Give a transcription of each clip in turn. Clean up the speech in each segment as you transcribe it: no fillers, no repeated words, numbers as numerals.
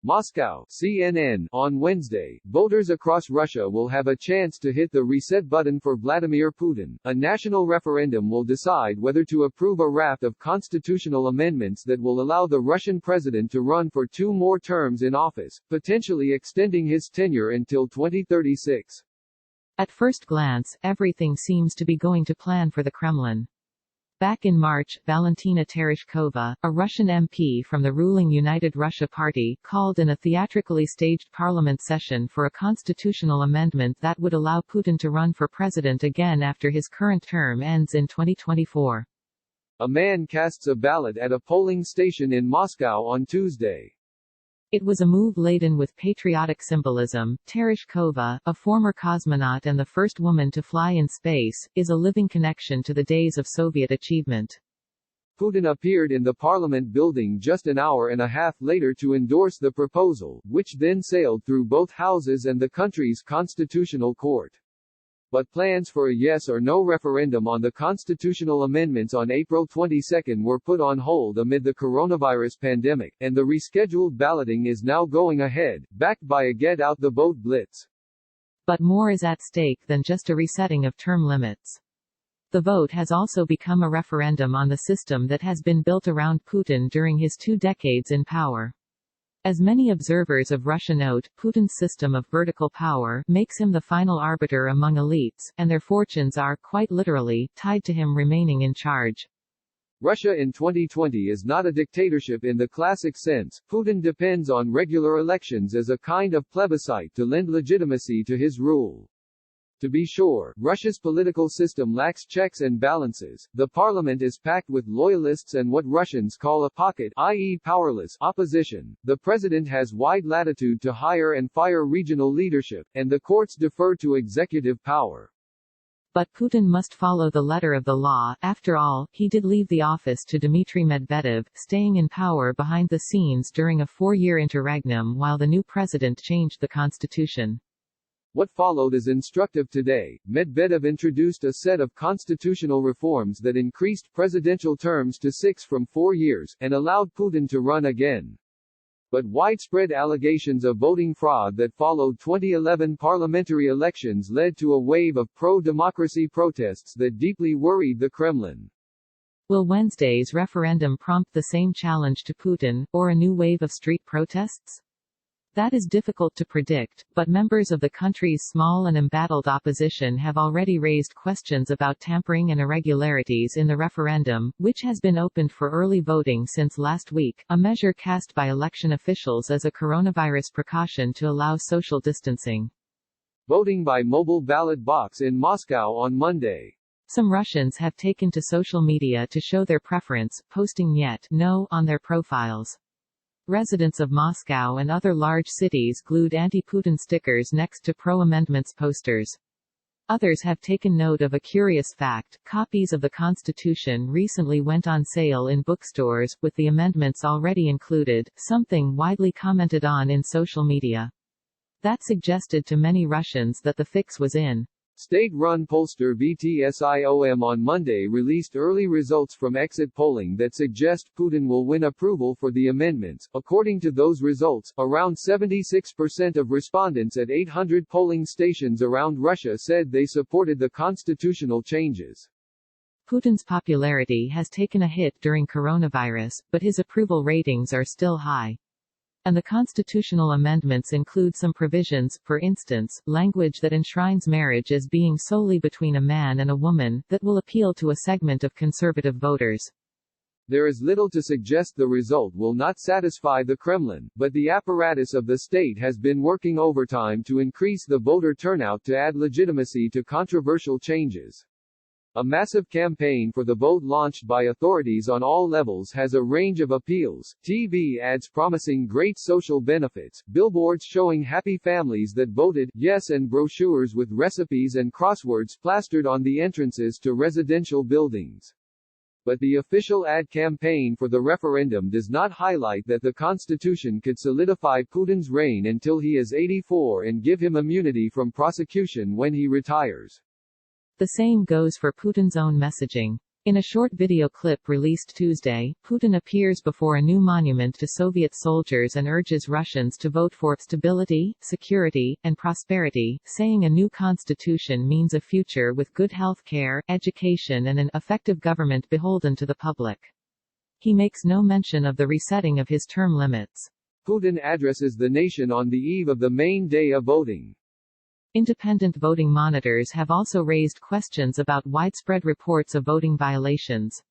Moscow, CNN, on Wednesday, voters across Russia will have a chance to hit the reset button for Vladimir Putin. A national referendum will decide whether to approve a raft of constitutional amendments that will allow the Russian president to run for 2 more terms in office, potentially extending his tenure until 2036. At first glance, everything seems to be going to plan for the Kremlin. Back in March, Valentina Tereshkova, a Russian MP from the ruling United Russia Party, called in a theatrically staged parliament session for a constitutional amendment that would allow Putin to run for president again after his current term ends in 2024. A man casts a ballot at a polling station in Moscow on Tuesday. It was a move laden with patriotic symbolism. Tereshkova, a former cosmonaut and the first woman to fly in space, is a living connection to the days of Soviet achievement. Putin appeared in the parliament building just an hour and a half later to endorse the proposal, which then sailed through both houses and the country's constitutional court. But plans for a yes or no referendum on the constitutional amendments on April 22 were put on hold amid the coronavirus pandemic, and the rescheduled balloting is now going ahead, backed by a get-out-the-vote blitz. But more is at stake than just a resetting of term limits. The vote has also become a referendum on the system that has been built around Putin during his 2 decades in power. As many observers of Russia note, Putin's system of vertical power makes him the final arbiter among elites, and their fortunes are, quite literally, tied to him remaining in charge. Russia in 2020 is not a dictatorship in the classic sense. Putin depends on regular elections as a kind of plebiscite to lend legitimacy to his rule. To be sure, Russia's political system lacks checks and balances. The parliament is packed with loyalists and what Russians call a pocket, i.e. powerless, opposition. The president has wide latitude to hire and fire regional leadership, and the courts defer to executive power. But Putin must follow the letter of the law. After all, he did leave the office to Dmitry Medvedev, staying in power behind the scenes during a 4-year interregnum while the new president changed the constitution. What followed is instructive today. Medvedev introduced a set of constitutional reforms that increased presidential terms to 6 from 4 years, and allowed Putin to run again. But widespread allegations of voting fraud that followed 2011 parliamentary elections led to a wave of pro-democracy protests that deeply worried the Kremlin. Will Wednesday's referendum prompt the same challenge to Putin, or a new wave of street protests? That is difficult to predict, but members of the country's small and embattled opposition have already raised questions about tampering and irregularities in the referendum, which has been opened for early voting since last week, a measure cast by election officials as a coronavirus precaution to allow social distancing. Voting by mobile ballot box in Moscow on Monday. Some Russians have taken to social media to show their preference, posting "Нет, no" on their profiles. Residents of Moscow and other large cities glued anti-Putin stickers next to pro-amendments posters. Others have taken note of a curious fact: copies of the Constitution recently went on sale in bookstores, with the amendments already included, something widely commented on in social media. That suggested to many Russians that the fix was in. State-run pollster VTSIOM on Monday released early results from exit polling that suggest Putin will win approval for the amendments. According to those results, around 76% of respondents at 800 polling stations around Russia said they supported the constitutional changes. Putin's popularity has taken a hit during coronavirus, but his approval ratings are still high. And the constitutional amendments include some provisions, for instance, language that enshrines marriage as being solely between a man and a woman, that will appeal to a segment of conservative voters. There is little to suggest the result will not satisfy the Kremlin, but the apparatus of the state has been working overtime to increase the voter turnout to add legitimacy to controversial changes. A massive campaign for the vote launched by authorities on all levels has a range of appeals: TV ads promising great social benefits, billboards showing happy families that voted yes, and brochures with recipes and crosswords plastered on the entrances to residential buildings. But the official ad campaign for the referendum does not highlight that the constitution could solidify Putin's reign until he is 84 and give him immunity from prosecution when he retires. The same goes for Putin's own messaging. In a short video clip released Tuesday, Putin appears before a new monument to Soviet soldiers and urges Russians to vote for stability, security, and prosperity, saying a new constitution means a future with good health care, education and an effective government beholden to the public. He makes no mention of the resetting of his term limits. Putin addresses the nation on the eve of the main day of voting. Independent voting monitors have also raised questions about widespread reports of voting violations.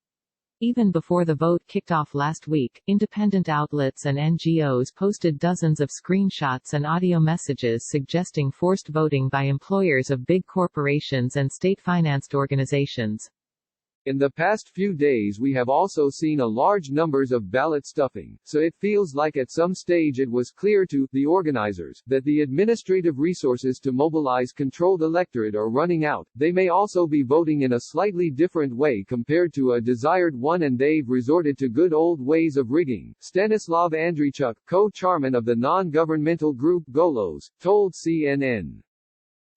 Even before the vote kicked off last week, independent outlets and NGOs posted dozens of screenshots and audio messages suggesting forced voting by employers of big corporations and state-financed organizations. In the past few days we have also seen a large numbers of ballot stuffing, so it feels like at some stage it was clear to the organizers that the administrative resources to mobilize controlled electorate are running out. They may also be voting in a slightly different way compared to a desired one and they've resorted to good old ways of rigging, Stanislav Andreychuk, co-chairman of the non-governmental group Golos, told CNN.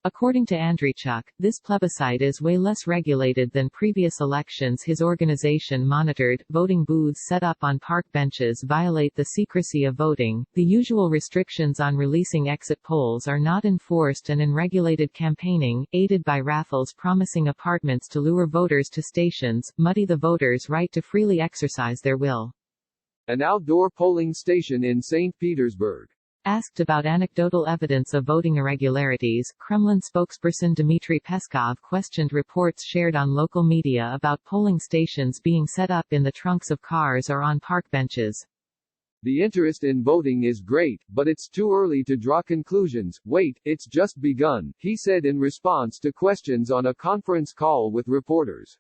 According to Andreychuk, this plebiscite is way less regulated than previous elections. His organization monitored. Voting booths set up on park benches violate the secrecy of voting. The usual restrictions on releasing exit polls are not enforced, and in regulated campaigning, aided by raffles promising apartments to lure voters to stations, muddy the voters' right to freely exercise their will. An outdoor polling station in St. Petersburg. Asked about anecdotal evidence of voting irregularities, Kremlin spokesperson Dmitry Peskov questioned reports shared on local media about polling stations being set up in the trunks of cars or on park benches. The interest in voting is great, but it's too early to draw conclusions. Wait, it's just begun, he said in response to questions on a conference call with reporters.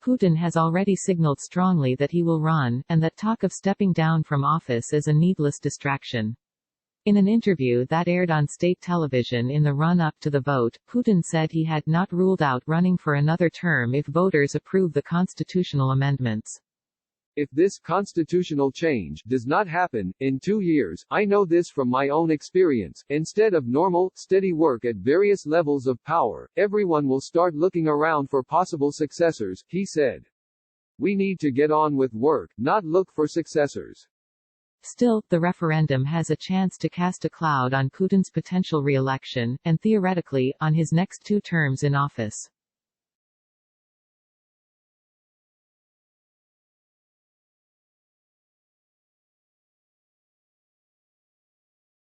Putin has already signaled strongly that he will run, and that talk of stepping down from office is a needless distraction. In an interview that aired on state television in the run-up to the vote, Putin said he had not ruled out running for another term if voters approve the constitutional amendments. If this constitutional change does not happen in 2 years, I know this from my own experience, instead of normal, steady work at various levels of power, everyone will start looking around for possible successors, he said. We need to get on with work, not look for successors. Still, the referendum has a chance to cast a cloud on Putin's potential re-election, and theoretically, on his next 2 terms in office.